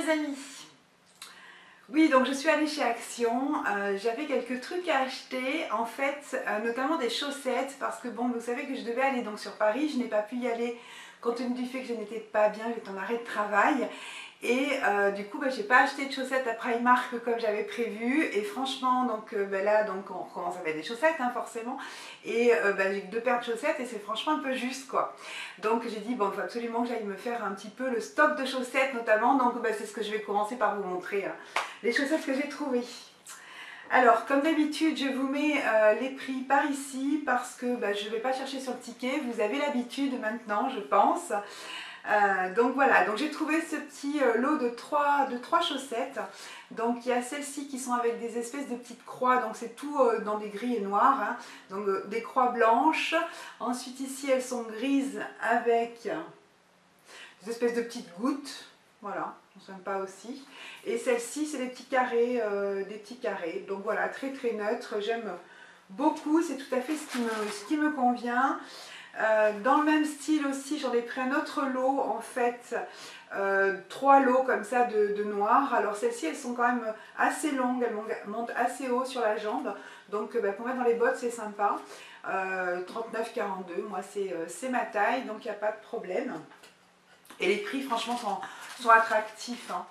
amis. Oui, donc je suis allée chez Action, j'avais quelques trucs à acheter, en fait, notamment des chaussettes, parce que bon, vous savez que je devais aller donc sur Paris, je n'ai pas pu y aller compte tenu du fait que je n'étais pas bien, j'étais en arrêt de travail, et du coup, j'ai pas acheté de chaussettes à Primark comme j'avais prévu, et franchement, donc là, donc on commence avec des chaussettes, hein, forcément, et j'ai que 2 paires de chaussettes, et c'est franchement un peu juste, quoi. Donc j'ai dit, bon, il faut absolument que j'aille me faire un petit peu le stock de chaussettes, notamment, donc c'est ce que je vais commencer par vous montrer, hein, les chaussettes que j'ai trouvées. Alors, comme d'habitude, je vous mets les prix par ici parce que je ne vais pas chercher sur le ticket. Vous avez l'habitude maintenant, je pense. Donc voilà, donc j'ai trouvé ce petit lot de 3 chaussettes. Donc il y a celles-ci qui sont avec des espèces de petites croix. Donc c'est tout dans des gris et noirs. Hein. Donc des croix blanches. Ensuite ici, elles sont grises avec des espèces de petites gouttes. Voilà, sympa aussi. Et celle-ci, c'est des petits carrés, Donc voilà, très très neutre. J'aime beaucoup, c'est tout à fait ce qui me convient. Dans le même style aussi, j'en ai pris un autre lot, en fait, 3 lots comme ça de noir. Alors celles-ci, elles sont quand même assez longues, elles montent assez haut sur la jambe. Donc pour mettre dans les bottes, c'est sympa. 39,42, moi c'est ma taille, donc il n'y a pas de problème. Et les prix, franchement, sont attractifs. Hein.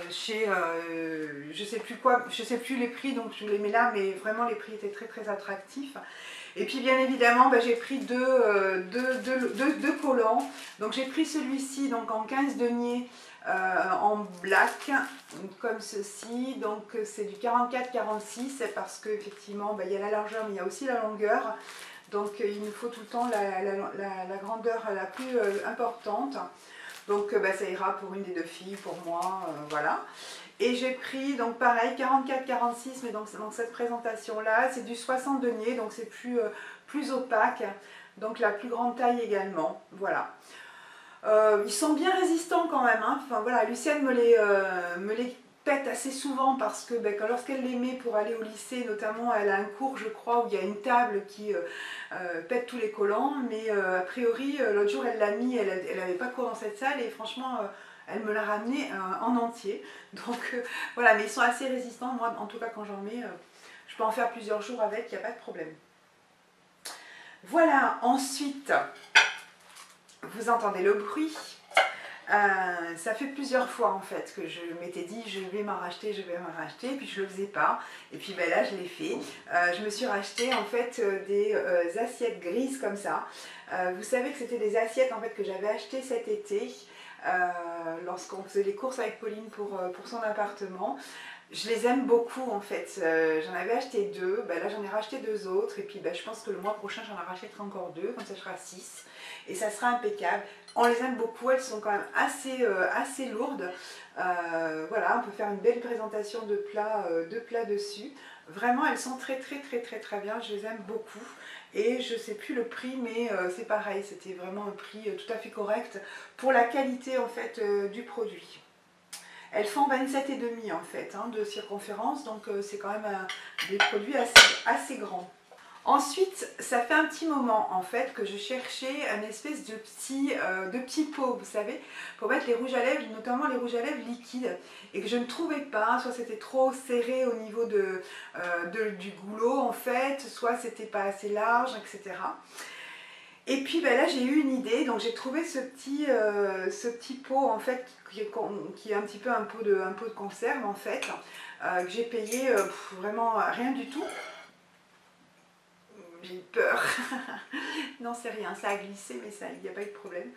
Je sais plus les prix, donc je vous les mets là, mais vraiment les prix étaient très très attractifs. Et puis bien évidemment, j'ai pris deux collants. Donc j'ai pris celui-ci donc en 15 deniers en black, comme ceci. Donc c'est du 44-46 parce qu'effectivement, il y a la largeur, mais il y a aussi la longueur. Donc il nous faut tout le temps la grandeur la plus importante. Donc ça ira pour une des 2 filles, pour moi, voilà. Et j'ai pris, donc pareil, 44-46, mais dans cette présentation-là, c'est du 60 deniers, donc c'est plus opaque. Donc la plus grande taille également, voilà. Ils sont bien résistants quand même, hein. Enfin voilà, Lucienne me les pète assez souvent parce que lorsqu'elle les met pour aller au lycée, notamment elle a un cours je crois où il y a une table qui pète tous les collants, mais a priori l'autre jour elle l'a mis, elle n'avait pas cours dans cette salle et franchement elle me l'a ramené en entier. Donc voilà, mais ils sont assez résistants, moi en tout cas quand j'en mets, je peux en faire plusieurs jours avec, il n'y a pas de problème. Voilà, ensuite, vous entendez le bruit. Ça fait plusieurs fois en fait que je m'étais dit je vais m'en racheter, et puis je le faisais pas, et puis là je l'ai fait. Je me suis racheté en fait des assiettes grises comme ça. Vous savez que c'était des assiettes en fait que j'avais achetées cet été lorsqu'on faisait les courses avec Pauline pour son appartement. Je les aime beaucoup en fait, j'en avais acheté 2, là j'en ai racheté 2 autres, et puis je pense que le mois prochain j'en rachèterai encore 2, comme ça je sera 6, et ça sera impeccable. On les aime beaucoup, elles sont quand même assez lourdes, voilà, on peut faire une belle présentation de plats dessus. Vraiment elles sont très bien, je les aime beaucoup, et je sais plus le prix, mais c'est pareil, c'était vraiment un prix tout à fait correct pour la qualité en fait du produit. Elles font 27,5 en fait hein, de circonférence, donc c'est quand même des produits assez grands. Ensuite, ça fait un petit moment en fait que je cherchais un espèce de petit pot, vous savez, pour mettre les rouges à lèvres, notamment les rouges à lèvres liquides, et que je ne trouvais pas, soit c'était trop serré au niveau du goulot en fait, soit c'était pas assez large, etc. Et puis là j'ai eu une idée, donc j'ai trouvé ce petit pot en fait qui est un petit peu un pot de conserve en fait, que j'ai payé vraiment rien du tout. J'ai eu peur. Non c'est rien, ça a glissé mais il n'y a pas eu de problème.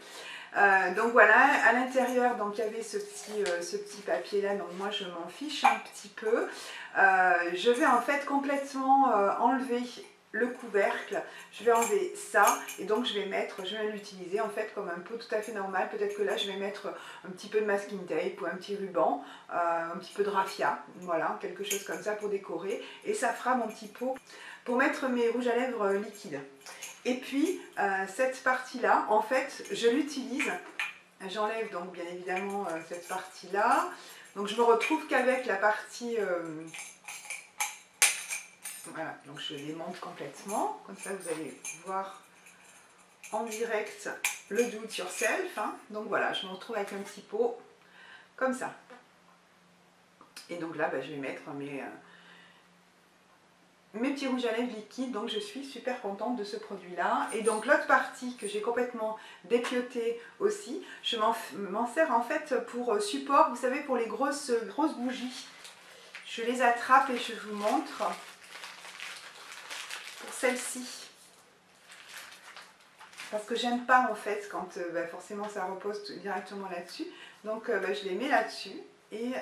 Donc voilà, à l'intérieur donc il y avait ce petit papier là, donc moi je m'en fiche un petit peu. Je vais en fait complètement enlever le couvercle, je vais enlever ça, et donc je vais l'utiliser en fait comme un pot tout à fait normal. Peut-être que là je vais mettre un petit peu de masking tape ou un petit ruban, un petit peu de raffia, voilà, quelque chose comme ça pour décorer, et ça fera mon petit pot pour mettre mes rouges à lèvres liquides. Et puis cette partie là en fait je l'utilise, j'enlève donc bien évidemment cette partie là, donc je me retrouve qu'avec la partie voilà, donc je démonte complètement, comme ça vous allez voir en direct le do it yourself, hein. Donc voilà, je me retrouve avec un petit pot comme ça. Et donc là, je vais mettre mes petits rouges à lèvres liquides, donc je suis super contente de ce produit là. Et donc l'autre partie que j'ai complètement dépiotée aussi, je m'en sers en fait pour support, vous savez, pour les grosses bougies. Je les attrape et je vous montre. Pour celle-ci, parce que j'aime pas en fait quand forcément ça repose directement là-dessus, donc je les mets là-dessus et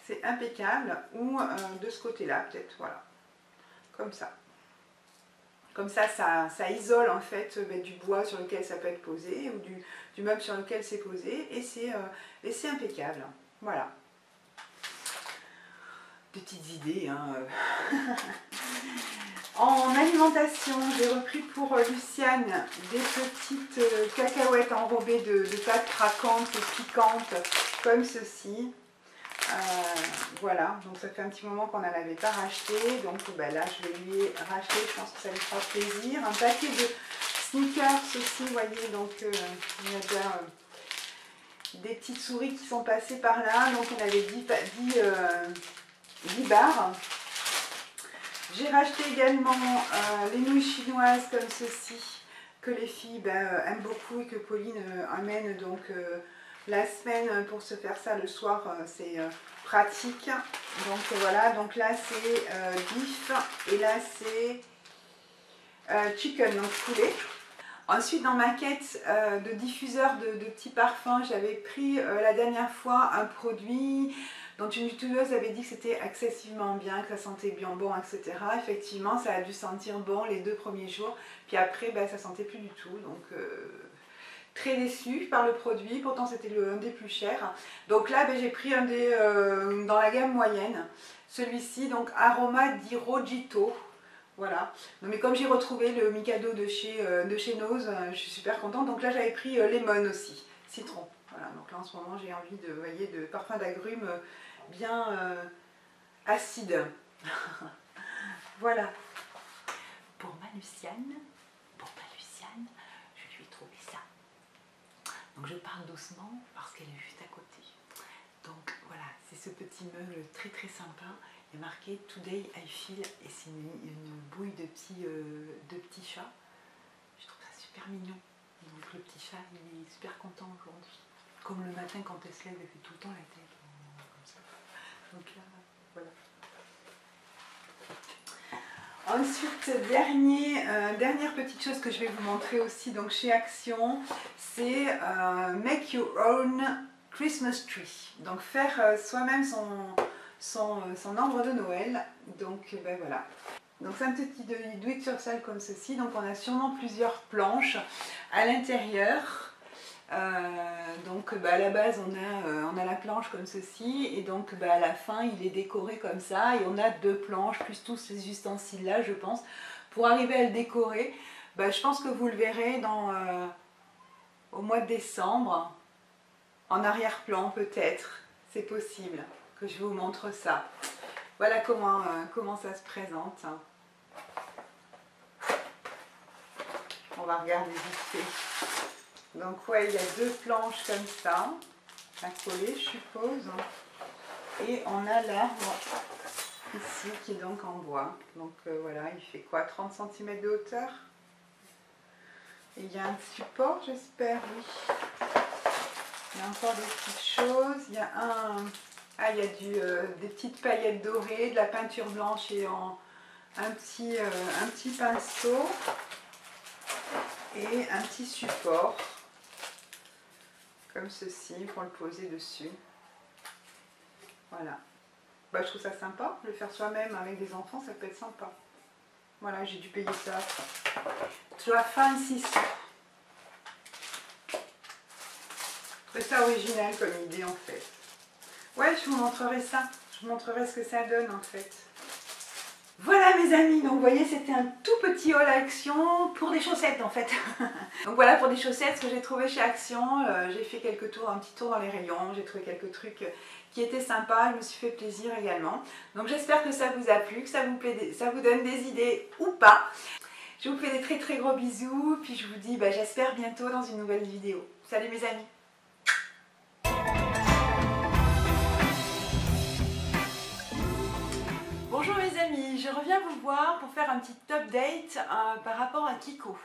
c'est impeccable, ou de ce côté-là peut-être, voilà, comme ça. Comme ça, ça isole en fait du bois sur lequel ça peut être posé, ou du meuble sur lequel c'est posé, et c'est impeccable. Voilà. Des petites idées. Hein. En alimentation, j'ai repris pour Luciane des petites cacahuètes enrobées de pâtes craquantes et piquantes, comme ceci. Voilà, donc ça fait un petit moment qu'on n'en avait pas racheté, donc là je vais lui racheter, je pense que ça lui fera plaisir. Un paquet de sneakers aussi, vous voyez, donc il y a déjà des petites souris qui sont passées par là, donc on avait 10 barres. J'ai racheté également les nouilles chinoises comme ceci, que les filles aiment beaucoup et que Pauline amène donc la semaine pour se faire ça le soir, c'est pratique. Donc voilà, donc là c'est beef et là c'est chicken, donc poulet. Ensuite, dans ma quête de diffuseur de petits parfums, j'avais pris la dernière fois un produit dont une youtubeuse avait dit que c'était excessivement bien, que ça sentait bien bon, etc. Effectivement, ça a dû sentir bon les 2 premiers jours, puis après, ça sentait plus du tout. Donc, très déçue par le produit, pourtant c'était un des plus chers. Donc là, j'ai pris un des dans la gamme moyenne, celui-ci, donc Aroma di Rojito. Voilà, non, mais comme j'ai retrouvé le Mikado de chez Nose, je suis super contente. Donc là j'avais pris Lemon aussi, citron. Voilà, donc là en ce moment j'ai envie de, voyez, de parfum d'agrumes bien acide. Voilà. Pour ma Luciane, je lui ai trouvé ça. Donc je parle doucement parce qu'elle est juste à côté. Donc voilà, c'est ce petit meuble très très sympa. Il y a marqué Today I Feel et c'est une bouille de petits chats. Je trouve ça super mignon. Donc le petit chat, il est super content aujourd'hui. Comme le matin quand elle se lève, elle fait tout le temps la tête. Comme ça. Donc là, voilà. Ensuite, dernière petite chose que je vais vous montrer aussi donc chez Action, c'est Make Your Own Christmas Tree. Donc faire soi-même son arbre de Noël. Donc voilà. Donc c'est un petit do it yourself comme ceci. Donc on a sûrement plusieurs planches à l'intérieur. Donc à la base on a la planche comme ceci et donc à la fin il est décoré comme ça et on a 2 planches plus tous ces ustensiles là, je pense, pour arriver à le décorer. Je pense que vous le verrez au mois de décembre, en arrière-plan peut-être, c'est possible que je vous montre ça. Voilà comment ça se présente. On va regarder vite fait. Donc ouais, il y a 2 planches comme ça, à coller je suppose. Et on a l'arbre ici qui est donc en bois. Donc voilà, il fait quoi, 30 cm de hauteur. Et il y a un support, j'espère, oui. Il y a encore des petites choses. Il y a il y a des petites paillettes dorées, de la peinture blanche et un petit pinceau. Et un petit support. Comme ceci, pour le poser dessus. Voilà. Je trouve ça sympa, de le faire soi-même avec des enfants, ça peut être sympa. Voilà, j'ai dû payer ça. Je dois fancy ça. Je trouve ça original comme idée en fait. Ouais, je vous montrerai ça. Je vous montrerai ce que ça donne en fait. Voilà mes amis, donc vous voyez c'était un tout petit haul Action pour des chaussettes en fait. Donc voilà pour des chaussettes, ce que j'ai trouvé chez Action, j'ai fait quelques tours, un petit tour dans les rayons, j'ai trouvé quelques trucs qui étaient sympas, je me suis fait plaisir également. Donc j'espère que ça vous a plu, que ça vous donne des idées ou pas. Je vous fais des très très gros bisous, puis je vous dis j'espère bientôt dans une nouvelle vidéo. Salut mes amis! reviens vous voir pour faire un petit update par rapport à Kiko.